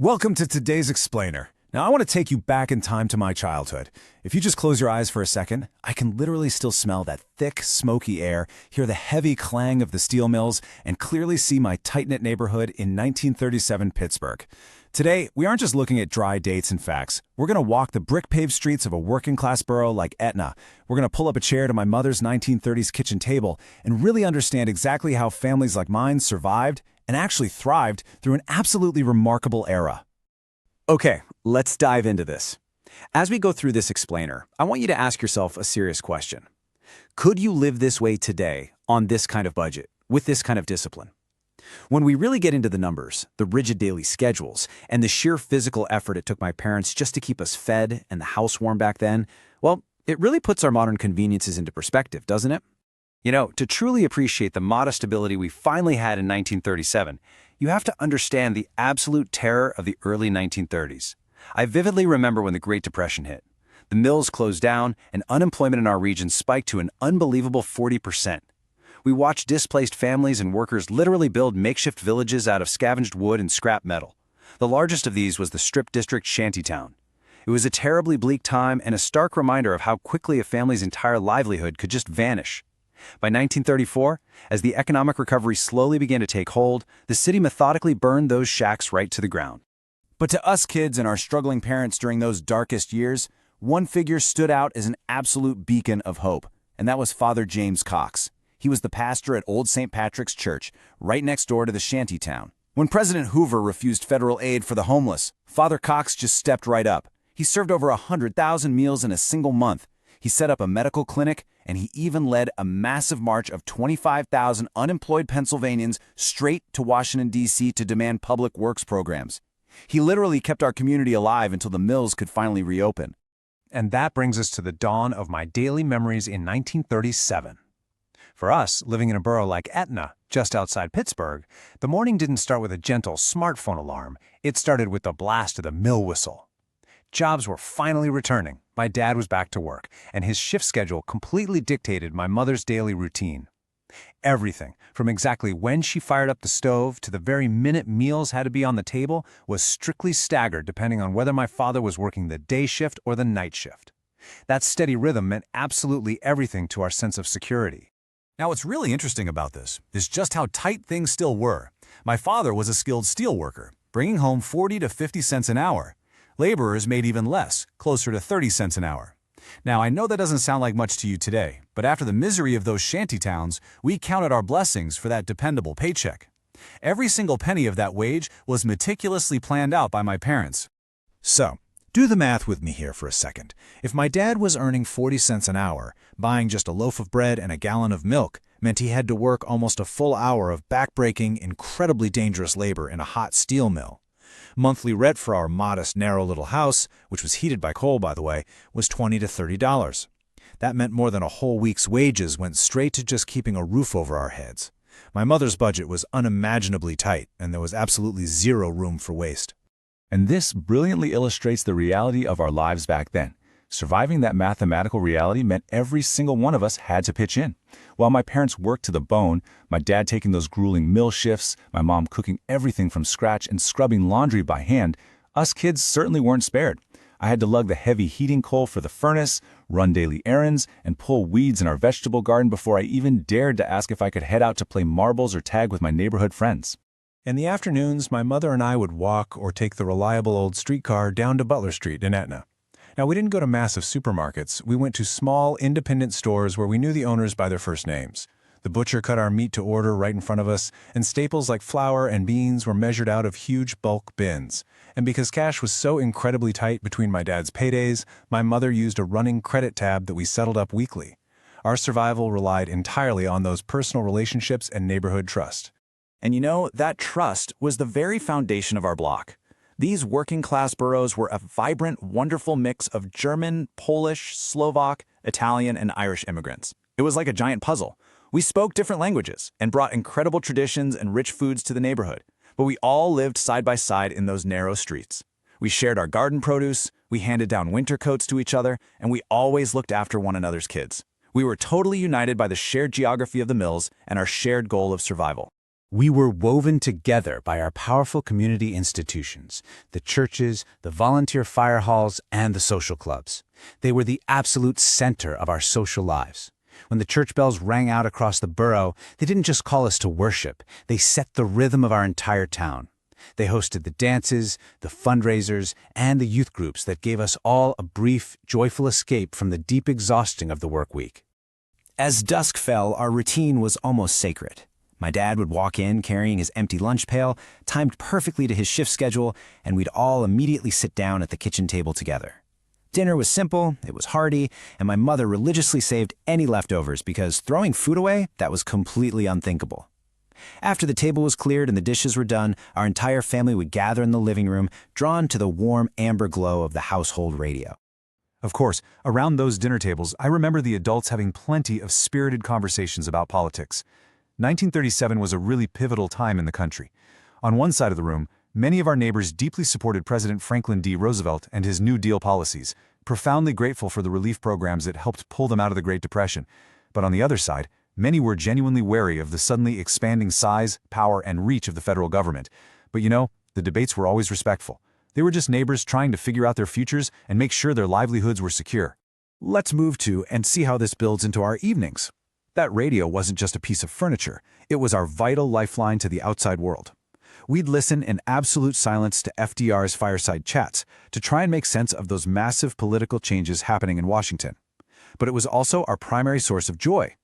Welcome to today's explainer. Now I want to take you back in time to my childhood. If you just close your eyes for a second, I can literally still smell that thick, smoky air, hear the heavy clang of the steel mills, and clearly see my tight-knit neighborhood in 1937 Pittsburgh. Today, we aren't just looking at dry dates and facts. We're going to walk the brick-paved streets of a working-class borough like Etna. We're going to pull up a chair to my mother's 1930s kitchen table and really understand exactly how families like mine survived and actually thrived through an absolutely remarkable era. Okay, let's dive into this. As we go through this explainer, I want you to ask yourself a serious question. Could you live this way today on this kind of budget, with this kind of discipline? When we really get into the numbers, the rigid daily schedules, and the sheer physical effort it took my parents just to keep us fed and the house warm back then, well, it really puts our modern conveniences into perspective, doesn't it? You know, to truly appreciate the modest stability we finally had in 1937, you have to understand the absolute terror of the early 1930s. I vividly remember when the Great Depression hit. The mills closed down, and unemployment in our region spiked to an unbelievable 40%. We watched displaced families and workers literally build makeshift villages out of scavenged wood and scrap metal. The largest of these was the Strip District shantytown. It was a terribly bleak time and a stark reminder of how quickly a family's entire livelihood could just vanish. By 1934, as the economic recovery slowly began to take hold, the city methodically burned those shacks right to the ground. But to us kids and our struggling parents during those darkest years, one figure stood out as an absolute beacon of hope, and that was Father James Cox. He was the pastor at Old St. Patrick's Church, right next door to the shantytown. When President Hoover refused federal aid for the homeless, Father Cox just stepped right up. He served over 100,000 meals in a single month. He set up a medical clinic, and he even led a massive march of 25,000 unemployed Pennsylvanians straight to Washington, D.C. to demand public works programs. He literally kept our community alive until the mills could finally reopen. And that brings us to the dawn of my daily memories in 1937. For us, living in a borough like Etna, just outside Pittsburgh, the morning didn't start with a gentle smartphone alarm. It started with the blast of the mill whistle. Jobs were finally returning. My dad was back to work, and his shift schedule completely dictated my mother's daily routine. Everything, from exactly when she fired up the stove to the very minute meals had to be on the table, was strictly staggered depending on whether my father was working the day shift or the night shift. That steady rhythm meant absolutely everything to our sense of security. Now, what's really interesting about this is just how tight things still were. My father was a skilled steel worker, bringing home 40 to 50 cents an hour. Laborers made even less, closer to 30 cents an hour. Now, I know that doesn't sound like much to you today, but after the misery of those shantytowns, we counted our blessings for that dependable paycheck. Every single penny of that wage was meticulously planned out by my parents. So, do the math with me here for a second. If my dad was earning 40 cents an hour, buying just a loaf of bread and a gallon of milk meant he had to work almost a full hour of backbreaking, incredibly dangerous labor in a hot steel mill. Monthly rent for our modest, narrow little house, which was heated by coal, by the way, was $20 to $30. That meant more than a whole week's wages went straight to just keeping a roof over our heads. My mother's budget was unimaginably tight, and there was absolutely zero room for waste. And this brilliantly illustrates the reality of our lives back then. Surviving that mathematical reality meant every single one of us had to pitch in. While my parents worked to the bone, my dad taking those grueling mill shifts, my mom cooking everything from scratch and scrubbing laundry by hand, us kids certainly weren't spared. I had to lug the heavy heating coal for the furnace, run daily errands, and pull weeds in our vegetable garden before I even dared to ask if I could head out to play marbles or tag with my neighborhood friends. In the afternoons, my mother and I would walk or take the reliable old streetcar down to Butler Street in Etna. Now, we didn't go to massive supermarkets. We went to small, independent stores where we knew the owners by their first names. The butcher cut our meat to order right in front of us, and staples like flour and beans were measured out of huge bulk bins. And because cash was so incredibly tight between my dad's paydays, my mother used a running credit tab that we settled up weekly. Our survival relied entirely on those personal relationships and neighborhood trust. And you know, that trust was the very foundation of our block. These working-class boroughs were a vibrant, wonderful mix of German, Polish, Slovak, Italian, and Irish immigrants. It was like a giant puzzle. We spoke different languages and brought incredible traditions and rich foods to the neighborhood, but we all lived side by side in those narrow streets. We shared our garden produce, we handed down winter coats to each other, and we always looked after one another's kids. We were totally united by the shared geography of the mills and our shared goal of survival. We were woven together by our powerful community institutions, the churches, the volunteer fire halls, and the social clubs. They were the absolute center of our social lives. When the church bells rang out across the borough, they didn't just call us to worship, they set the rhythm of our entire town. They hosted the dances, the fundraisers, and the youth groups that gave us all a brief, joyful escape from the deep exhausting of the work week. As dusk fell, our routine was almost sacred. My dad would walk in carrying his empty lunch pail, timed perfectly to his shift schedule, and we'd all immediately sit down at the kitchen table together. Dinner was simple, it was hearty, and my mother religiously saved any leftovers because throwing food away, that was completely unthinkable. After the table was cleared and the dishes were done, our entire family would gather in the living room, drawn to the warm amber glow of the household radio. Of course, around those dinner tables, I remember the adults having plenty of spirited conversations about politics. 1937 was a really pivotal time in the country. On one side of the room, many of our neighbors deeply supported President Franklin D. Roosevelt and his New Deal policies, profoundly grateful for the relief programs that helped pull them out of the Great Depression. But on the other side, many were genuinely wary of the suddenly expanding size, power, and reach of the federal government. But you know, the debates were always respectful. They were just neighbors trying to figure out their futures and make sure their livelihoods were secure. Let's move to and see how this builds into our evenings. That radio wasn't just a piece of furniture, it was our vital lifeline to the outside world. We'd listen in absolute silence to FDR's fireside chats to try and make sense of those massive political changes happening in Washington. But it was also our primary source of joy.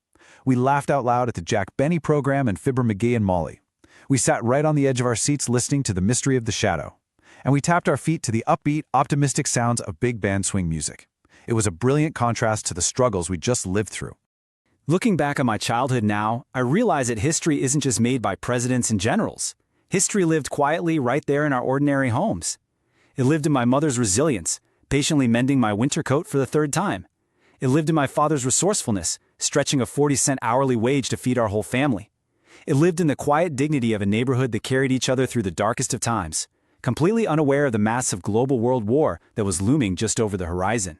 We laughed out loud at the Jack Benny program and Fibber McGee and Molly. We sat right on the edge of our seats listening to the mystery of the shadow. And we tapped our feet to the upbeat, optimistic sounds of big band swing music. It was a brilliant contrast to the struggles we just lived through. Looking back on my childhood now, I realize that history isn't just made by presidents and generals. History lived quietly right there in our ordinary homes. It lived in my mother's resilience, patiently mending my winter coat for the third time. It lived in my father's resourcefulness, stretching a 40-cent hourly wage to feed our whole family. It lived in the quiet dignity of a neighborhood that carried each other through the darkest of times, completely unaware of the massive global world war that was looming just over the horizon.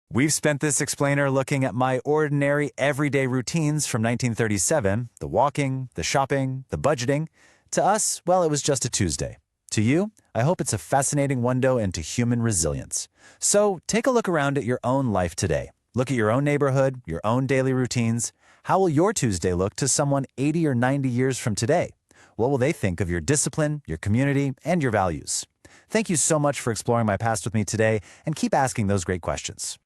We've spent this explainer looking at my ordinary, everyday routines from 1937, the walking, the shopping, the budgeting. To us, well, it was just a Tuesday. To you, I hope it's a fascinating window into human resilience. So take a look around at your own life today. Look at your own neighborhood, your own daily routines. How will your Tuesday look to someone 80 or 90 years from today? What will they think of your discipline, your community, and your values? Thank you so much for exploring my past with me today, and keep asking those great questions.